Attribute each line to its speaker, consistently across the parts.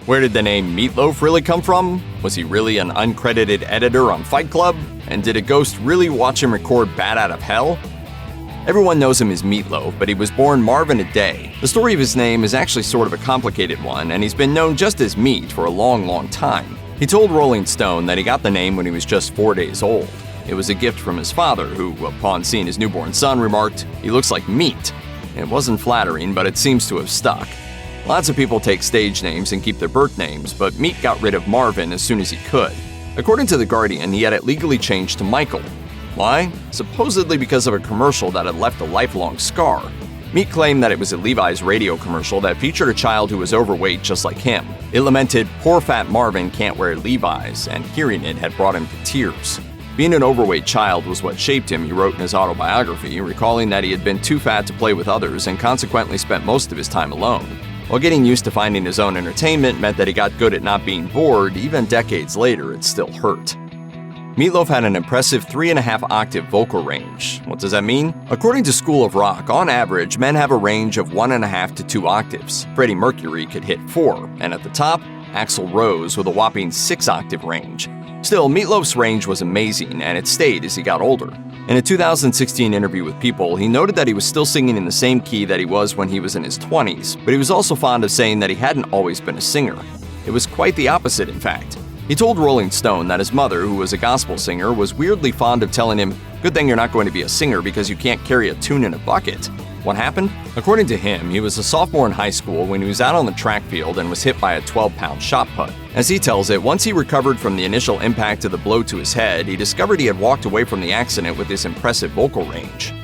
Speaker 1: Where did the name Meat Loaf really come from? Was he really an uncredited editor on Fight Club? And did a ghost really watch him record Bat Out of Hell? Everyone knows him as Meat Loaf, but he was born Marvin a day. The story of his name is actually sort of a complicated one, and he's been known just as Meat for a long time. He told Rolling Stone that he got the name when he was just 4 days old. It was a gift from his father, who, upon seeing his newborn son, remarked, "He looks like meat." It wasn't flattering, but it seems to have stuck. Lots of people take stage names and keep their birth names, but Meat got rid of Marvin as soon as he could. According to The Guardian, he had it legally changed to Michael. Why? Supposedly because of a commercial that had left a lifelong scar. Meat claimed that it was a Levi's radio commercial that featured a child who was overweight just like him. It lamented, "Poor fat Marvin can't wear Levi's," and hearing it had brought him to tears. Being an overweight child was what shaped him, he wrote in his autobiography, recalling that he had been too fat to play with others and consequently spent most of his time alone. While getting used to finding his own entertainment meant that he got good at not being bored, even decades later it still hurt. Meat Loaf had an impressive 3.5 octave vocal range. What does that mean? According to School of Rock, on average, men have a range of 1.5 to 2 octaves. Freddie Mercury could hit 4, and at the top, Axl Rose with a whopping 6 octave range. Still, Meat Loaf's range was amazing, and it stayed as he got older. In a 2016 interview with People, he noted that he was still singing in the same key that he was when he was in his 20s, but he was also fond of saying that he hadn't always been a singer. It was quite the opposite, in fact. He told Rolling Stone that his mother, who was a gospel singer, was weirdly fond of telling him, "Good thing you're not going to be a singer because you can't carry a tune in a bucket." What happened? According to him, he was a sophomore in high school when he was out on the track field and was hit by a 12-pound shot put. As he tells it, once he recovered from the initial impact of the blow to his head, he discovered he had walked away from the accident with this impressive vocal range.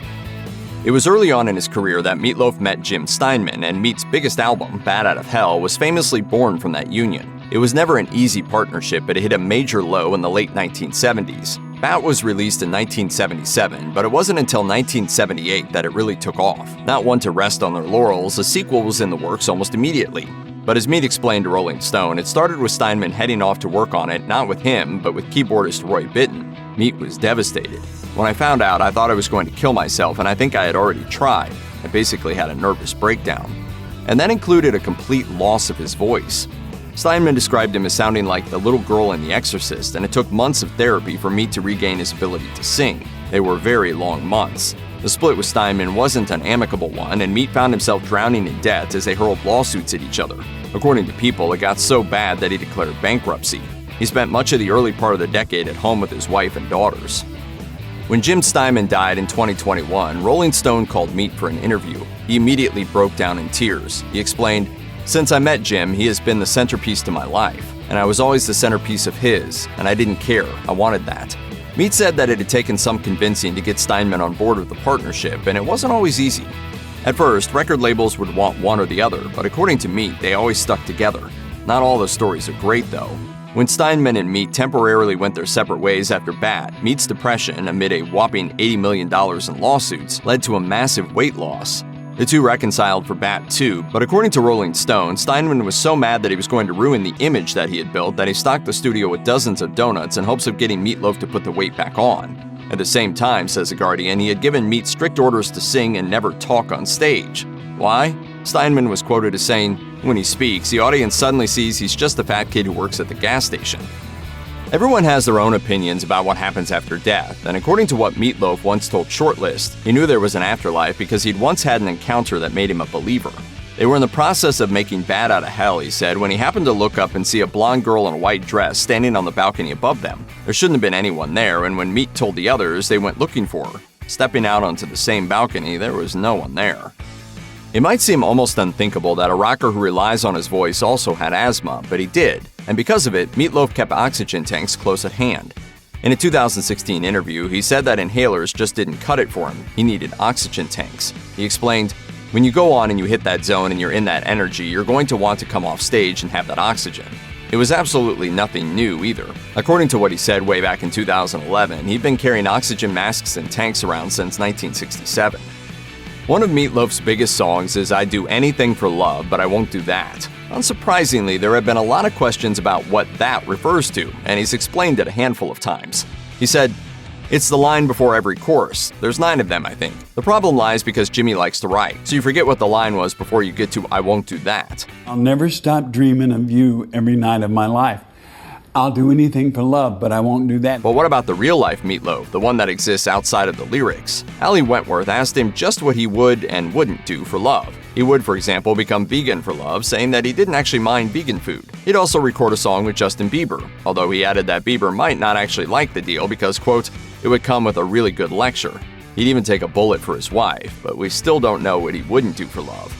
Speaker 1: It was early on in his career that Meat Loaf met Jim Steinman, and Meat's biggest album, Bat Out of Hell, was famously born from that union. It was never an easy partnership, but it hit a major low in the late 1970s. Bat was released in 1977, but it wasn't until 1978 that it really took off. Not one to rest on their laurels, a sequel was in the works almost immediately. But as Meat explained to Rolling Stone, it started with Steinman heading off to work on it, not with him, but with keyboardist Roy Bittan. Meat was devastated. "When I found out, I thought I was going to kill myself, and I think I had already tried. I basically had a nervous breakdown." And that included a complete loss of his voice. Steinman described him as sounding like the little girl in The Exorcist, and it took months of therapy for Meat to regain his ability to sing. They were very long months. The split with Steinman wasn't an amicable one, and Meat found himself drowning in debt as they hurled lawsuits at each other. According to People, it got so bad that he declared bankruptcy. He spent much of the early part of the decade at home with his wife and daughters. When Jim Steinman died in 2021, Rolling Stone called Meat for an interview. He immediately broke down in tears. He explained, "Since I met Jim, he has been the centerpiece to my life, and I was always the centerpiece of his, and I didn't care. I wanted that." Meat said that it had taken some convincing to get Steinman on board with the partnership, and it wasn't always easy. At first, record labels would want one or the other, but according to Meat, they always stuck together. Not all the stories are great, though. When Steinman and Meat temporarily went their separate ways after Bat, Meat's depression, amid a whopping $80 million in lawsuits, led to a massive weight loss. The two reconciled for Bat too, but according to Rolling Stone, Steinman was so mad that he was going to ruin the image that he had built that he stocked the studio with dozens of donuts in hopes of getting Meat Loaf to put the weight back on. At the same time, says The Guardian, he had given Meat strict orders to sing and never talk on stage. Why? Steinman was quoted as saying, "When he speaks, the audience suddenly sees he's just a fat kid who works at the gas station." Everyone has their own opinions about what happens after death, and according to what Meat Loaf once told Shortlist, he knew there was an afterlife because he'd once had an encounter that made him a believer. They were in the process of making Bat Out of Hell, he said, when he happened to look up and see a blonde girl in a white dress standing on the balcony above them. There shouldn't have been anyone there, and when Meat told the others, they went looking for her. Stepping out onto the same balcony, there was no one there. It might seem almost unthinkable that a rocker who relies on his voice also had asthma, but he did, and because of it, Meat Loaf kept oxygen tanks close at hand. In a 2016 interview, he said that inhalers just didn't cut it for him. He needed oxygen tanks. He explained, "When you go on and you hit that zone and you're in that energy, you're going to want to come off stage and have that oxygen." It was absolutely nothing new either. According to what he said way back in 2011, he'd been carrying oxygen masks and tanks around since 1967. One of Meat Loaf's biggest songs is "I'd Do Anything for Love, But I Won't Do That." Unsurprisingly, there have been a lot of questions about what that refers to, and he's explained it a handful of times. He said, It's the line before every chorus. There's 9 of them, I think. The problem lies because Jimmy likes to write, so you forget what the line was before you get to I won't do that.
Speaker 2: I'll never stop dreaming of you every night of my life. I'll do anything for love, but I won't do that.
Speaker 1: But what about the real-life Meat Loaf, the one that exists outside of the lyrics? Ali Wentworth asked him just what he would and wouldn't do for love. He would, for example, become vegan for love, saying that he didn't actually mind vegan food. He'd also record a song with Justin Bieber, although he added that Bieber might not actually like the deal because, quote, it would come with a really good lecture. He'd even take a bullet for his wife, but we still don't know what he wouldn't do for love.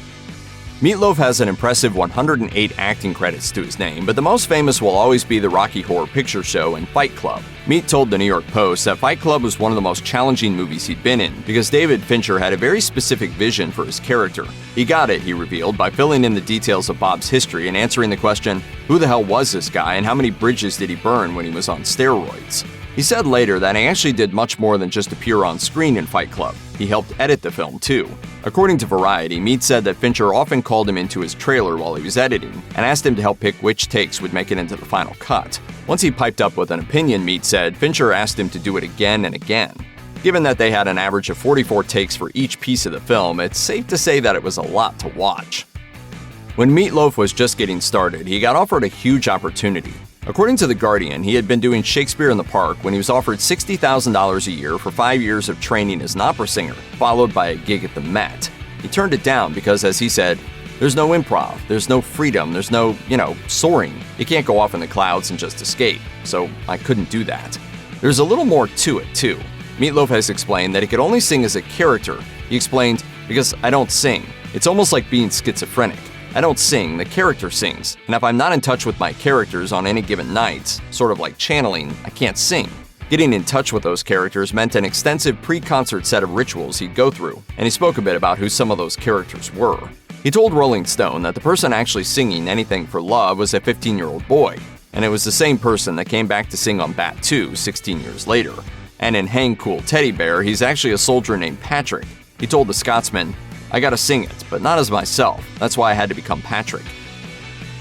Speaker 1: Meat Loaf has an impressive 108 acting credits to his name, but the most famous will always be the Rocky Horror Picture Show and Fight Club. Meat told the New York Post that Fight Club was one of the most challenging movies he'd been in because David Fincher had a very specific vision for his character. He got it, he revealed, by filling in the details of Bob's history and answering the question, who the hell was this guy and how many bridges did he burn when he was on steroids? He said later that he actually did much more than just appear on screen in Fight Club. He helped edit the film, too. According to Variety, Meat said that Fincher often called him into his trailer while he was editing and asked him to help pick which takes would make it into the final cut. Once he piped up with an opinion, Meat said, Fincher asked him to do it again and again. Given that they had an average of 44 takes for each piece of the film, it's safe to say that it was a lot to watch. When Meat Loaf was just getting started, he got offered a huge opportunity. According to The Guardian, he had been doing Shakespeare in the Park when he was offered $60,000 a year for 5 years of training as an opera singer, followed by a gig at the Met. He turned it down because, as he said, there's no improv, there's no freedom, there's no, soaring. You can't go off in the clouds and just escape, so I couldn't do that. There's a little more to it, too. Meat Loaf has explained that he could only sing as a character. He explained, because I don't sing. It's almost like being schizophrenic. I don't sing, the character sings, and if I'm not in touch with my characters on any given night, sort of like channeling, I can't sing. Getting in touch with those characters meant an extensive pre-concert set of rituals he'd go through, and he spoke a bit about who some of those characters were. He told Rolling Stone that the person actually singing anything for love was a 15-year-old boy, and it was the same person that came back to sing on Bat 2 16 years later. And in Hang Cool Teddy Bear, he's actually a soldier named Patrick. He told the Scotsman, I gotta sing it, but not as myself. That's why I had to become Patrick.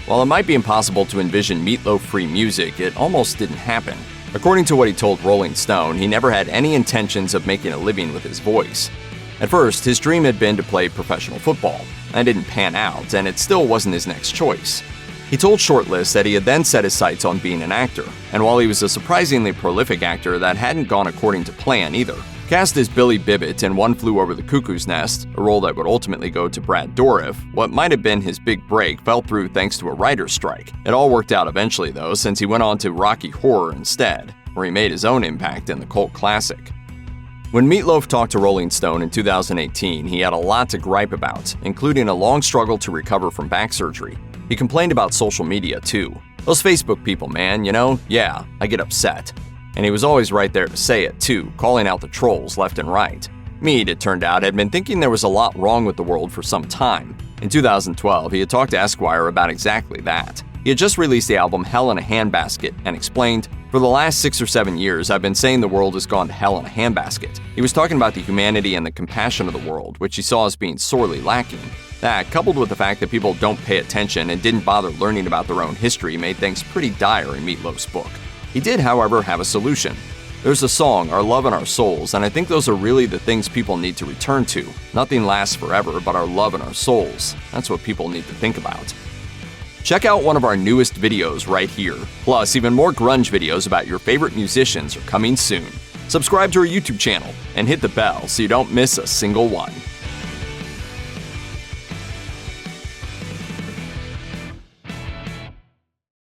Speaker 1: While it might be impossible to envision Meat Loaf-free music, it almost didn't happen. According to what he told Rolling Stone, he never had any intentions of making a living with his voice. At first, his dream had been to play professional football. That didn't pan out, and it still wasn't his next choice. He told Shortlist that he had then set his sights on being an actor, and while he was a surprisingly prolific actor, that hadn't gone according to plan either. Cast as Billy Bibbit in One Flew Over the Cuckoo's Nest, a role that would ultimately go to Brad Dourif, what might have been his big break fell through thanks to a writer's strike. It all worked out eventually, though, since he went on to Rocky Horror instead, where he made his own impact in the cult classic. When Meat Loaf talked to Rolling Stone in 2018, he had a lot to gripe about, including a long struggle to recover from back surgery. He complained about social media, too. Those Facebook people, man, yeah, I get upset. And he was always right there to say it, too, calling out the trolls left and right. Mead, it turned out, had been thinking there was a lot wrong with the world for some time. In 2012, he had talked to Esquire about exactly that. He had just released the album Hell in a Handbasket and explained, for the last 6 or 7 years, I've been saying the world has gone to hell in a handbasket. He was talking about the humanity and the compassion of the world, which he saw as being sorely lacking. That, coupled with the fact that people don't pay attention and didn't bother learning about their own history, made things pretty dire in Meat Loaf's book. He did, however, have a solution. There's a song, Our Love and Our Souls, and I think those are really the things people need to return to. Nothing lasts forever but our love and our souls. That's what people need to think about. Check out one of our newest videos right here. Plus, even more grunge videos about your favorite musicians are coming soon. Subscribe to our YouTube channel and hit the bell so you don't miss a single one.